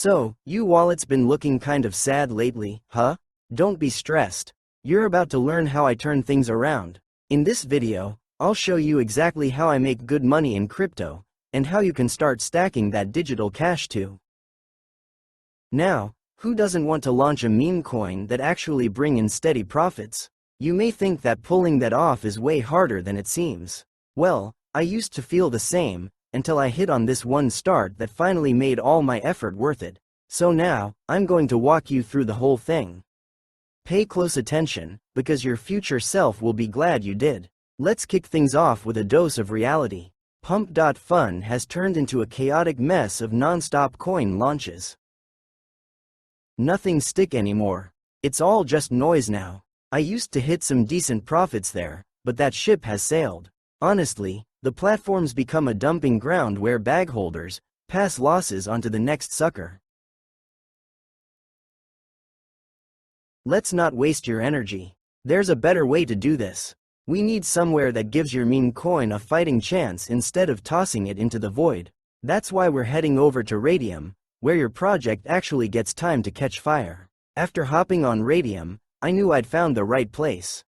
So, you wallet's been looking kind of sad lately, huh? Don't be stressed. You're about to learn how I turn things around. In this video, I'll show you exactly how I make good money in crypto, and how you can start stacking that digital cash too. Now, who doesn't want to launch a meme coin that actually bring in steady profits? You may think that pulling that off is way harder than it seems. Well, I used to feel the same, until I hit on this one start that finally made all my effort worth it. So now, I'm going to walk you through the whole thing. Pay close attention, because your future self will be glad you did. Let's kick things off with a dose of reality. Pump.Fun has turned into a chaotic mess of non-stop coin launches. Nothing stick anymore. It's all just noise now. I used to hit some decent profits there, but that ship has sailed. Honestly, the platform's become a dumping ground where bag holders pass losses onto the next sucker. Let's not waste your energy. There's a better way to do this. We need somewhere that gives your meme coin a fighting chance instead of tossing it into the void. That's why we're heading over to Radium, where your project actually gets time to catch fire. After hopping on Radium, I knew I'd found the right place.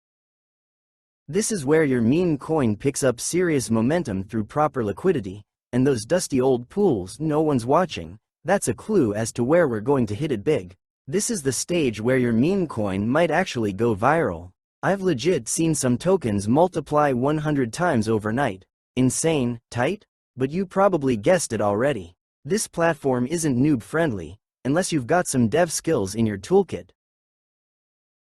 This is where your meme coin picks up serious momentum through proper liquidity, and those dusty old pools no one's watching. That's a clue as to where we're going to hit it big. This is the stage where your meme coin might actually go viral. I've legit seen some tokens multiply 100 times overnight. Insane, tight? But you probably guessed it already. This platform isn't noob friendly, unless you've got some dev skills in your toolkit.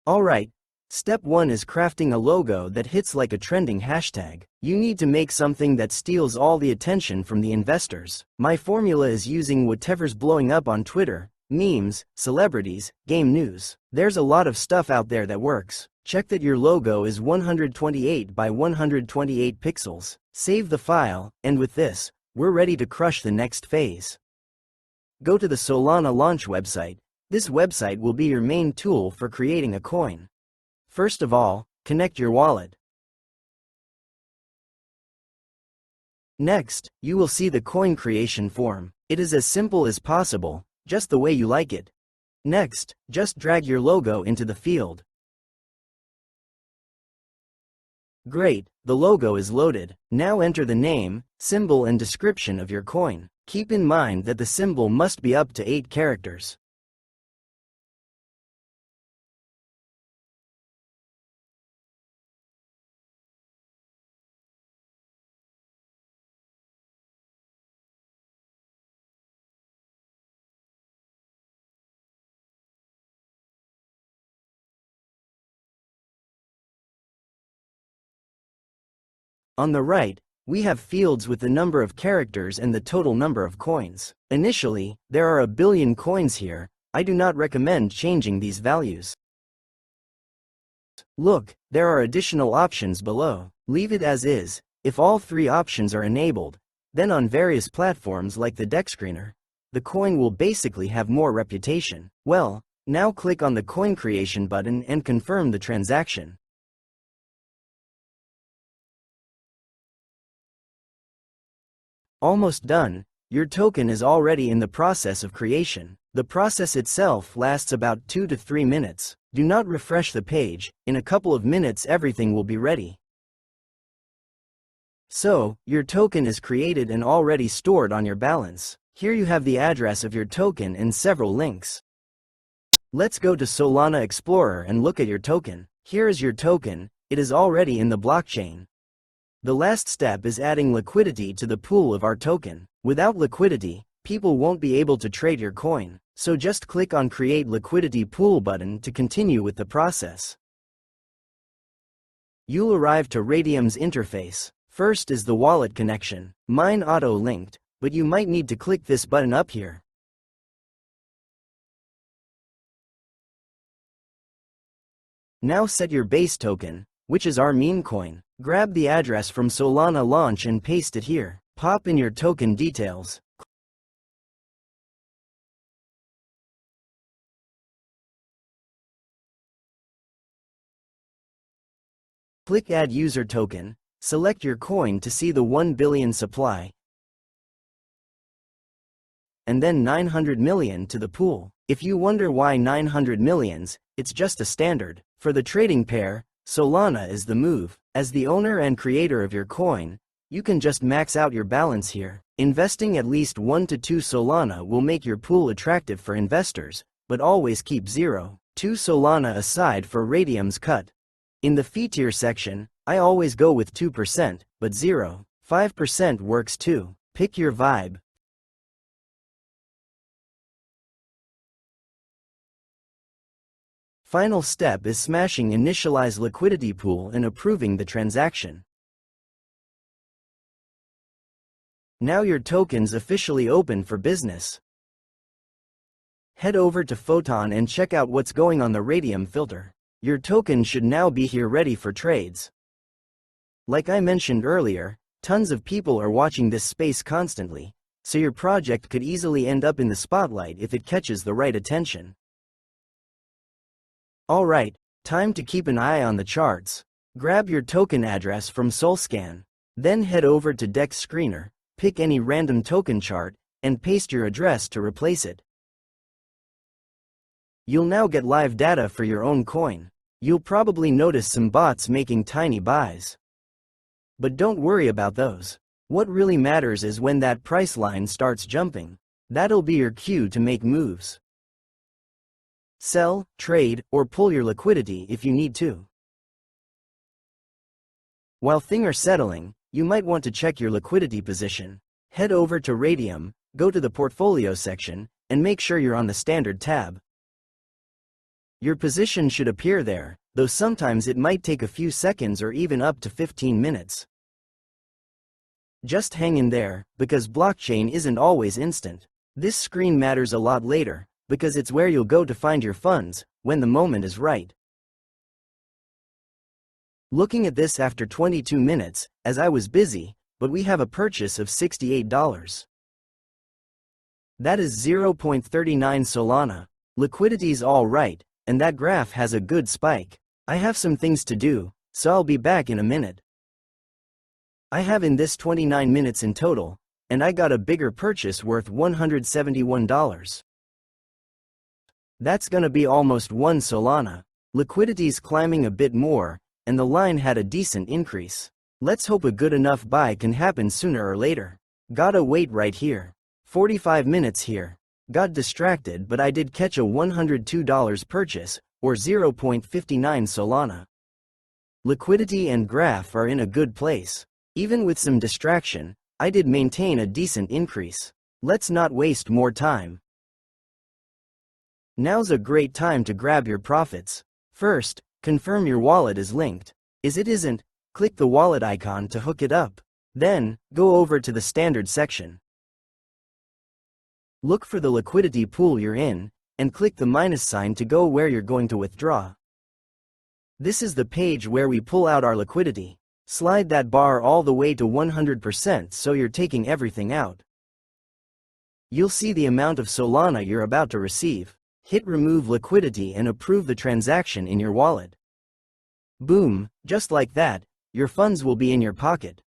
Alright. Step 1 is crafting a logo that hits like a trending hashtag. You need to make something that steals all the attention from the investors. My formula is using whatever's blowing up on Twitter, memes, celebrities, game news. There's a lot of stuff out there that works. Check that your logo is 128 by 128 pixels. Save the file, and with this, we're ready to crush the next phase. Go to the Solana launch website. This website will be your main tool for creating a coin. First of all, connect your wallet. Next, you will see the coin creation form. It is as simple as possible, just the way you like it. Next, just drag your logo into the field. Great, the logo is loaded. Now enter the name, symbol and description of your coin. Keep in mind that the symbol must be up to 8 characters. On the right, we have fields with the number of characters and the total number of coins. Initially, there are a billion coins here. I do not recommend changing these values. Look, there are additional options below. Leave it as is. If all 3 options are enabled, then on various platforms like the deck screener, the coin will basically have more reputation. Well, now click on the coin creation button and confirm the transaction. Almost done. Your token is already in the process of creation. The process itself lasts about 2 to 3 minutes. Do not refresh the page. In a couple of minutes everything will be ready. So, your token is created and already stored on your balance. Here you have the address of your token and several links. Let's go to Solana Explorer and look at your token. Here is your token. It is already in the blockchain. The last step is adding liquidity to the pool of our token. Without liquidity, people won't be able to trade your coin. So just click on Create Liquidity Pool button to continue with the process. You'll arrive to Radium's interface. First is the wallet connection. Mine auto-linked, but you might need to click this button up here. Now set your base token, which is our meme coin. Grab the address from Solana launch and paste it here. Pop in your token details. Click Add User Token. Select your coin to see the 1 billion supply. and then 900 million to the pool. If you wonder why 900 millions, it's just a standard. For the trading pair, Solana is the move. As the owner and creator of your coin, you can just max out your balance here. Investing at least 1 to 2 Solana will make your pool attractive for investors, but always keep 0.2 Solana aside for Radium's cut. In the fee tier section, I always go with 2%, but 0.5% works too. Pick your vibe. Final step is smashing Initialize Liquidity Pool and approving the transaction. Now your token's officially open for business. Head over to Photon and check out what's going on the Radium filter. Your token should now be here ready for trades. Like I mentioned earlier, tons of people are watching this space constantly, so your project could easily end up in the spotlight if it catches the right attention. Alright, time to keep an eye on the charts. Grab your token address from SolScan. Then head over to Dex Screener, pick any random token chart, and paste your address to replace it. You'll now get live data for your own coin. You'll probably notice some bots making tiny buys. But don't worry about those. What really matters is when that price line starts jumping. That'll be your cue to make moves. Sell, trade, or pull your liquidity if you need to. While things are settling, you might want to check your liquidity position. Head over to Radium, go to the portfolio section, and make sure you're on the standard tab. Your position should appear there, though sometimes it might take a few seconds or even up to 15 minutes. Just hang in there, because blockchain isn't always instant. This screen matters a lot later, because it's where you'll go to find your funds, when the moment is right. Looking at this after 22 minutes, as I was busy, but we have a purchase of $68. That is 0.39 Solana. Liquidity's all right, and that graph has a good spike. I have some things to do, so I'll be back in a minute. I have in this 29 minutes in total, and I got a bigger purchase worth $171. That's gonna be almost 1 Solana. Liquidity's climbing a bit more, and the line had a decent increase. Let's hope a good enough buy can happen sooner or later. Gotta wait right here. 45 minutes here. Got distracted, but I did catch a $102 purchase, or 0.59 Solana. Liquidity and graph are in a good place. Even with some distraction, I did maintain a decent increase. Let's not waste more time. Now's a great time to grab your profits. First, confirm your wallet is linked. If it isn't, click the wallet icon to hook it up. Then, go over to the standard section. Look for the liquidity pool you're in, and click the minus sign to go where you're going to withdraw. This is the page where we pull out our liquidity. Slide that bar all the way to 100% so you're taking everything out. You'll see the amount of Solana you're about to receive. Hit remove liquidity and approve the transaction in your wallet. Boom, just like that, your funds will be in your pocket.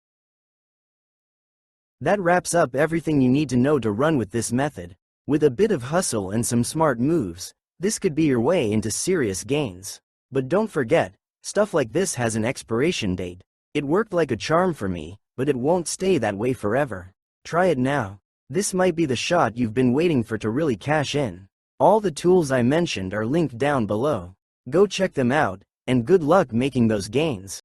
That wraps up everything you need to know to run with this method. With a bit of hustle and some smart moves, this could be your way into serious gains. But don't forget, stuff like this has an expiration date. It worked like a charm for me, but it won't stay that way forever. Try it now. This might be the shot you've been waiting for to really cash in. All the tools I mentioned are linked down below. Go check them out, and good luck making those gains.